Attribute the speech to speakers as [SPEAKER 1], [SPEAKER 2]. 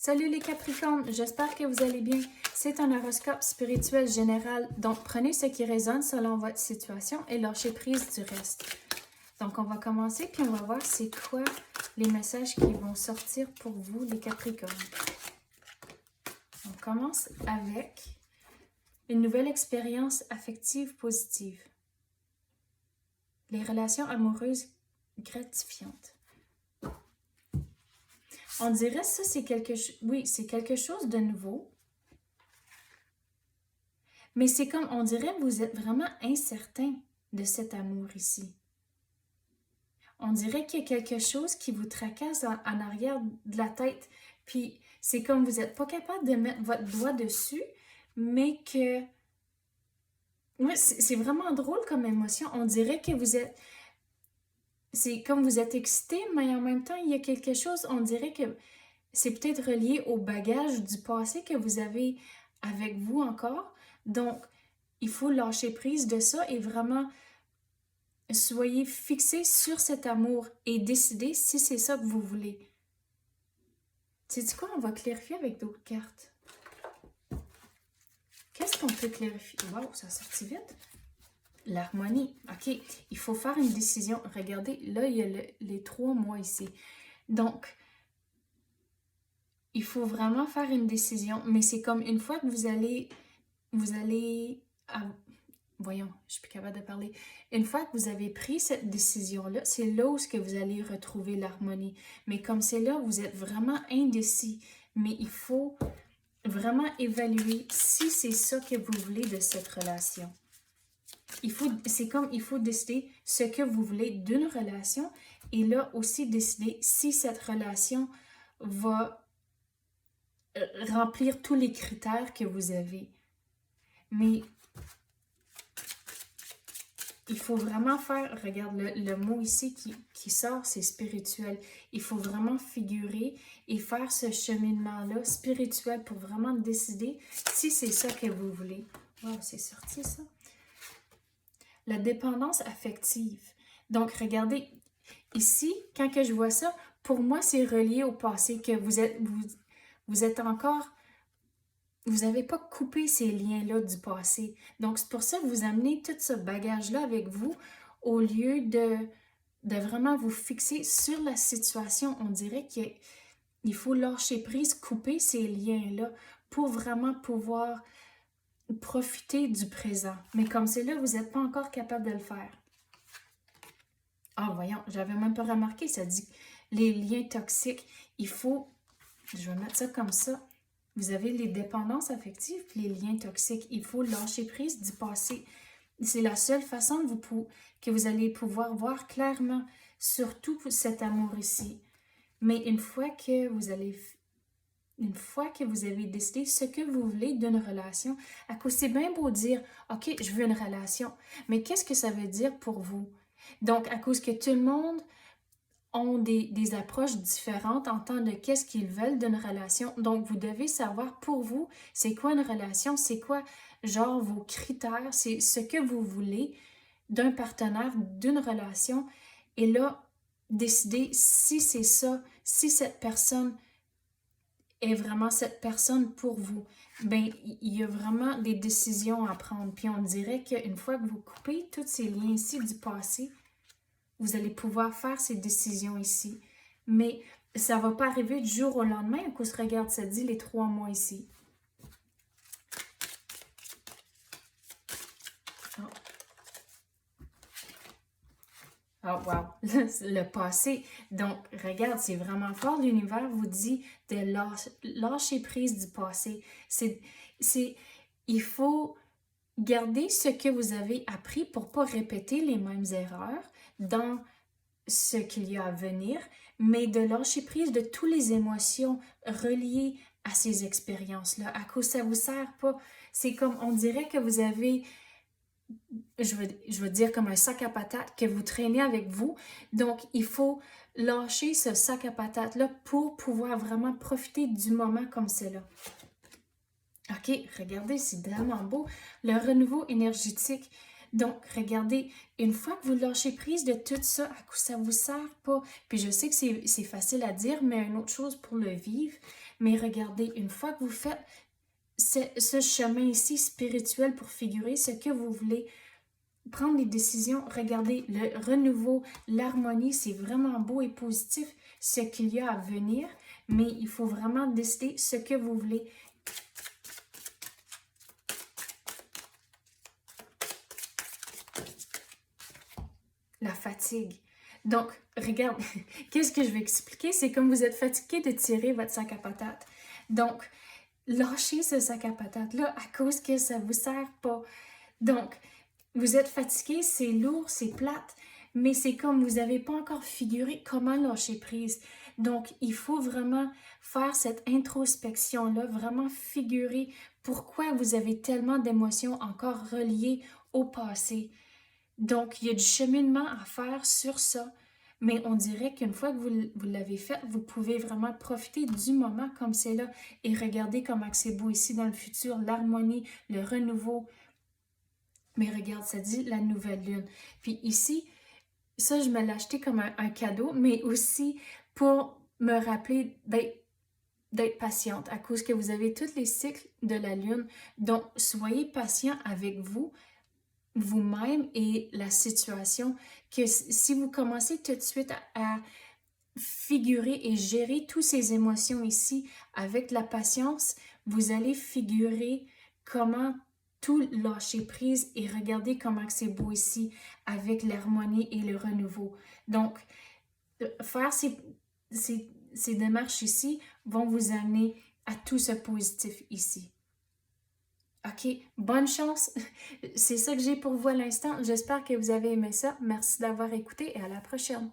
[SPEAKER 1] Salut les Capricornes, j'espère que vous allez bien. C'est un horoscope spirituel général, donc prenez ce qui résonne selon votre situation et lâchez prise du reste. Donc on va commencer puis on va voir c'est quoi les messages qui vont sortir pour vous les Capricornes. On commence avec une nouvelle expérience affective positive. Les relations amoureuses gratifiantes. On dirait ça, c'est quelque chose de nouveau. Mais c'est comme, on dirait que vous êtes vraiment incertain de cet amour ici. On dirait qu'il y a quelque chose qui vous tracasse en arrière de la tête. Puis c'est comme vous n'êtes pas capable de mettre votre doigt dessus, mais que... Ouais, c'est vraiment drôle comme émotion. On dirait que vous êtes... C'est comme vous êtes excité, mais en même temps, il y a quelque chose, on dirait que c'est peut-être relié au bagage du passé que vous avez avec vous encore. Donc, il faut lâcher prise de ça et vraiment soyez fixés sur cet amour et décider si c'est ça que vous voulez. Sais-tu quoi? On va clarifier avec d'autres cartes. Qu'est-ce qu'on peut clarifier? Wow, ça a sorti vite. L'harmonie. OK, il faut faire une décision. Regardez, là, il y a les 3 mois ici. Donc, il faut vraiment faire une décision. Mais c'est comme une fois que vous allez voyons, je suis plus capable de parler. Une fois que vous avez pris cette décision-là, c'est là où que vous allez retrouver l'harmonie. Mais comme c'est là, vous êtes vraiment indécis. Mais il faut vraiment évaluer si c'est ça que vous voulez de cette relation. C'est comme il faut décider ce que vous voulez d'une relation et là aussi décider si cette relation va remplir tous les critères que vous avez. Mais il faut vraiment faire, regarde le mot ici qui sort, c'est spirituel. Il faut vraiment figurer et faire ce cheminement-là spirituel pour vraiment décider si c'est ça que vous voulez. Wow, c'est sorti ça. La dépendance affective. Donc, regardez, ici, quand que je vois ça, pour moi, c'est relié au passé, que vous êtes encore... Vous n'avez pas coupé ces liens-là du passé. Donc, c'est pour ça que vous amenez tout ce bagage-là avec vous au lieu de vraiment vous fixer sur la situation. On dirait qu'il faut lâcher prise, couper ces liens-là pour vraiment pouvoir profiter du présent. Mais comme c'est là, vous n'êtes pas encore capable de le faire. Ah, voyons, j'avais même pas remarqué, ça dit les liens toxiques. Il faut, je vais mettre ça comme ça, vous avez les dépendances affectives et les liens toxiques. Il faut lâcher prise du passé. C'est la seule façon que vous allez pouvoir voir clairement, surtout cet amour ici. Mais une fois que vous avez décidé ce que vous voulez d'une relation, à cause c'est bien beau dire « Ok, je veux une relation », mais qu'est-ce que ça veut dire pour vous? Donc, à cause que tout le monde ont des approches différentes en tant de qu'est-ce qu'ils veulent d'une relation. Donc, vous devez savoir pour vous, c'est quoi une relation, c'est quoi, genre, vos critères, c'est ce que vous voulez d'un partenaire, d'une relation. Et là, décider si c'est ça, si cette personne est vraiment cette personne pour vous. Bien, il y a vraiment des décisions à prendre. Puis on dirait qu'une fois que vous coupez tous ces liens ici du passé, vous allez pouvoir faire ces décisions ici. Mais ça ne va pas arriver du jour au lendemain. À cause, regarde, ça dit les 3 mois ici. Oh, wow! Le passé. Donc, regarde, c'est vraiment fort. L'univers vous dit de lâcher prise du passé. Il faut garder ce que vous avez appris pour ne pas répéter les mêmes erreurs dans ce qu'il y a à venir, mais de lâcher prise de toutes les émotions reliées à ces expériences-là. À cause ça ne vous sert pas. C'est comme, on dirait que vous avez... Je veux dire comme un sac à patates que vous traînez avec vous. Donc, il faut lâcher ce sac à patates-là pour pouvoir vraiment profiter du moment comme c'est là. OK, regardez, c'est vraiment beau. Le renouveau énergétique. Donc, regardez, une fois que vous lâchez prise de tout ça, à coup, ça vous sert pas. Puis je sais que c'est facile à dire, mais une autre chose pour le vivre. Mais regardez, une fois que vous faites ce chemin ici spirituel pour figurer ce que vous voulez, prendre des décisions, regardez, le renouveau, l'harmonie, c'est vraiment beau et positif ce qu'il y a à venir, mais il faut vraiment décider ce que vous voulez. La fatigue. Donc, regarde, qu'est-ce que je vais expliquer? C'est comme vous êtes fatigué de tirer votre sac à patates. Donc, lâchez ce sac à patates-là à cause que ça ne vous sert pas. Donc, vous êtes fatigué, c'est lourd, c'est plate, mais c'est comme vous n'avez pas encore figuré comment lâcher prise. Donc, il faut vraiment faire cette introspection-là, vraiment figurer pourquoi vous avez tellement d'émotions encore reliées au passé. Donc, il y a du cheminement à faire sur ça, mais on dirait qu'une fois que vous l'avez fait, vous pouvez vraiment profiter du moment comme c'est là et regarder comment c'est beau ici dans le futur, l'harmonie, le renouveau. Mais regarde, ça dit la nouvelle lune. Puis ici, ça, je me l'ai acheté comme un cadeau, mais aussi pour me rappeler d'être patiente à cause que vous avez tous les cycles de la lune. Donc, soyez patient avec vous-même et la situation, que si vous commencez tout de suite à figurer et gérer toutes ces émotions ici avec la patience, vous allez figurer comment tout lâcher prise et regarder comment c'est beau ici avec l'harmonie et le renouveau. Donc, faire ces démarches ici vont vous amener à tout ce positif ici. OK, bonne chance. C'est ça que j'ai pour vous à l'instant. J'espère que vous avez aimé ça. Merci d'avoir écouté et à la prochaine.